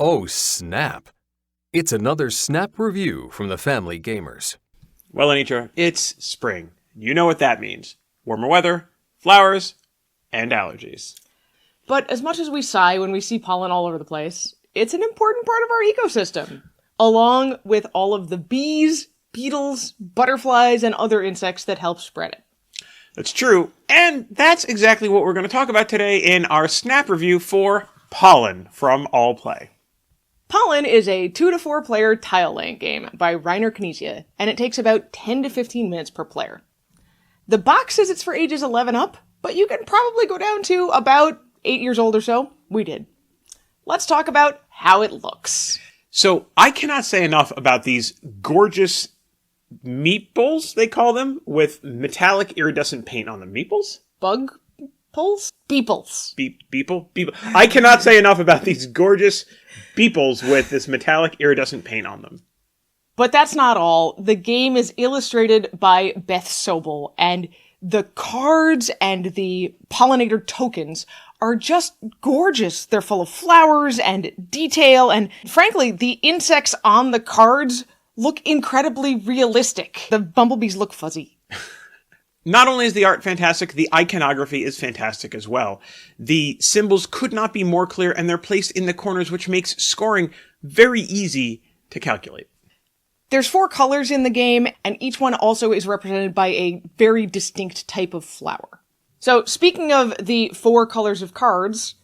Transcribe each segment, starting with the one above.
Oh, snap. It's another snap review from the Family Gamers. Well, Anitra, it's spring. You know what that means. Warmer weather, flowers, and allergies. But as much as we sigh when we see pollen all over the place, it's an important part of our ecosystem, along with all of the bees, beetles, butterflies, and other insects that help spread it. That's true, and that's exactly what we're going to talk about today in our snap review for Pollen from AllPlay. Pollen is a 2 to 4 player tile-laying game by Reiner Knizia, and it takes about 10 to 15 minutes per player. The box says it's for ages 11 up, but you can probably go down to about 8 years old or so. We did. Let's talk about how it looks. So, I cannot say enough about these gorgeous meeples, they call them, with metallic iridescent paint on them. Meeples? Bug pulls? Beeples. Beeple? I cannot say enough about these gorgeous beeples with this metallic iridescent paint on them. But that's not all. The game is illustrated by Beth Sobel, and the cards and the pollinator tokens are just gorgeous. They're full of flowers and detail, and frankly, the insects on the cards look incredibly realistic. The bumblebees look fuzzy. Not only is the art fantastic, the iconography is fantastic as well. The symbols could not be more clear, and they're placed in the corners, which makes scoring very easy to calculate. There's 4 colors in the game, and each one also is represented by a very distinct type of flower. So, speaking of the 4 colors of cards,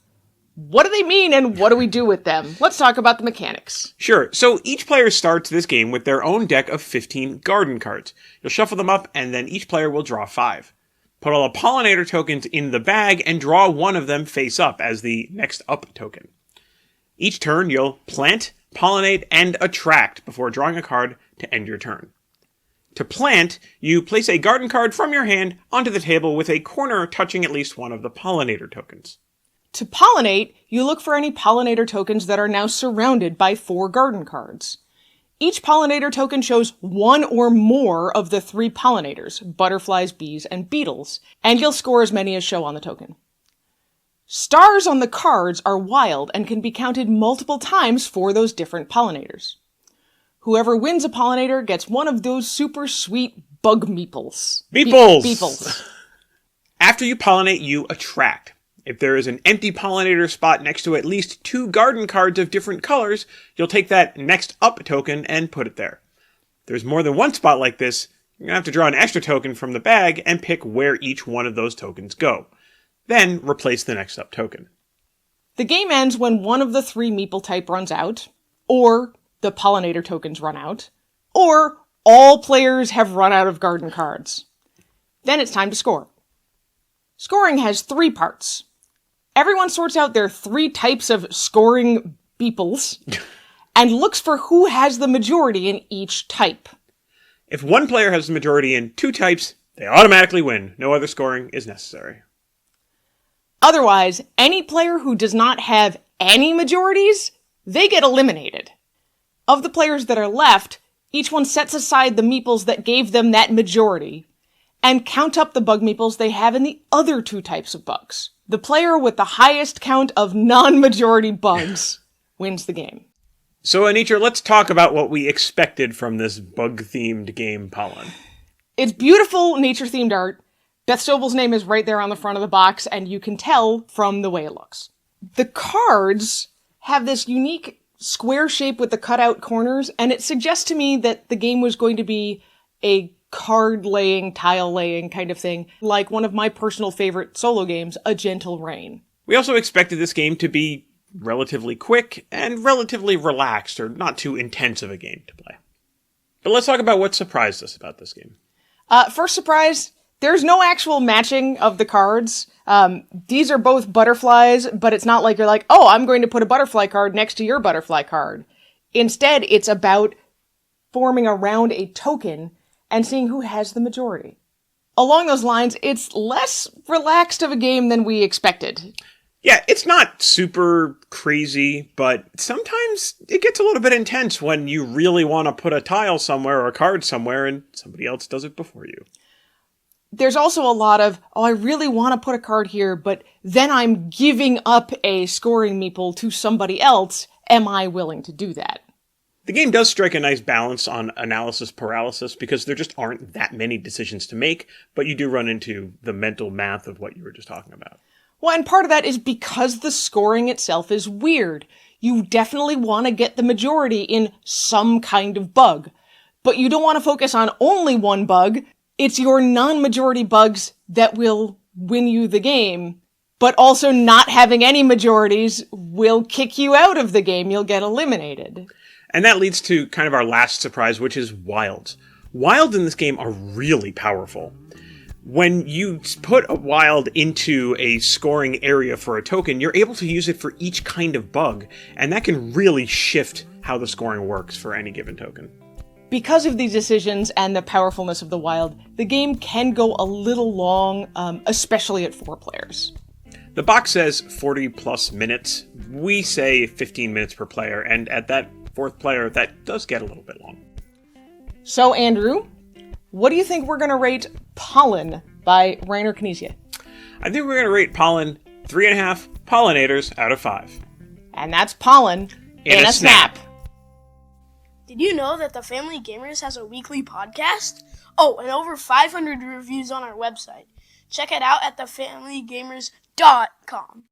what do they mean and what do we do with them? Let's talk about the mechanics. Sure, so each player starts this game with their own deck of 15 garden cards. You'll shuffle them up, and then each player will draw 5. Put all the pollinator tokens in the bag and draw one of them face up as the next up token. Each turn, you'll plant, pollinate, and attract before drawing a card to end your turn. To plant, you place a garden card from your hand onto the table with a corner touching at least one of the pollinator tokens. To pollinate, you look for any pollinator tokens that are now surrounded by 4 garden cards. Each pollinator token shows one or more of the 3 pollinators, butterflies, bees, and beetles, and you'll score as many as show on the token. Stars on the cards are wild and can be counted multiple times for those different pollinators. Whoever wins a pollinator gets one of those super sweet bug meeples. Beeples! Beeples. After you pollinate, you attract. If there is an empty pollinator spot next to at least 2 garden cards of different colors, you'll take that next up token and put it there. If there's more than one spot like this, you're going to have to draw an extra token from the bag and pick where each one of those tokens go. Then replace the next up token. The game ends when one of the 3 meeple type runs out, or the pollinator tokens run out, or all players have run out of garden cards. Then it's time to score. Scoring has 3 parts. Everyone sorts out their 3 types of scoring beeples and looks for who has the majority in each type. If one player has the majority in 2 types, they automatically win. No other scoring is necessary. Otherwise, any player who does not have any majorities, they get eliminated. Of the players that are left, each one sets aside the meeples that gave them that majority and count up the bug meeples they have in the other 2 types of bugs. The player with the highest count of non-majority bugs wins the game. So, Anitra, let's talk about what we expected from this bug-themed game, Pollen. It's beautiful nature-themed art. Beth Sobel's name is right there on the front of the box, and you can tell from the way it looks. The cards have this unique square shape with the cutout corners, and it suggests to me that the game was going to be a card-laying, tile-laying kind of thing, like one of my personal favorite solo games, A Gentle Rain. We also expected this game to be relatively quick and relatively relaxed, or not too intense of a game to play. But let's talk about what surprised us about this game. First surprise, there's no actual matching of the cards. These are both butterflies, but it's not like you're like, oh, I'm going to put a butterfly card next to your butterfly card. Instead, it's about forming around a token and seeing who has the majority. Along those lines, it's less relaxed of a game than we expected. Yeah, it's not super crazy, but sometimes it gets a little bit intense when you really want to put a tile somewhere or a card somewhere and somebody else does it before you. There's also a lot of, oh, I really want to put a card here, but then I'm giving up a scoring meeple to somebody else, am I willing to do that? The game does strike a nice balance on analysis paralysis because there just aren't that many decisions to make, but you do run into the mental math of what you were just talking about. Well, and part of that is because the scoring itself is weird. You definitely want to get the majority in some kind of bug, but you don't want to focus on only one bug. It's your non-majority bugs that will win you the game, but also not having any majorities will kick you out of the game. You'll get eliminated. And that leads to kind of our last surprise, which is wilds. Wilds in this game are really powerful. When you put a wild into a scoring area for a token, you're able to use it for each kind of bug, and that can really shift how the scoring works for any given token. Because of these decisions and the powerfulness of the wild, the game can go a little long, especially at 4 players. The box says 40 plus minutes. We say 15 minutes per player, and at that 4th player, that does get a little bit long. So, Andrew, what do you think we're going to rate Pollen by Rainer Knizia? I think we're going to rate Pollen 3.5 pollinators out of 5. And that's Pollen in a snap. Did you know that the Family Gamers has a weekly podcast? Oh, and over 500 reviews on our website. Check it out at thefamilygamers.com.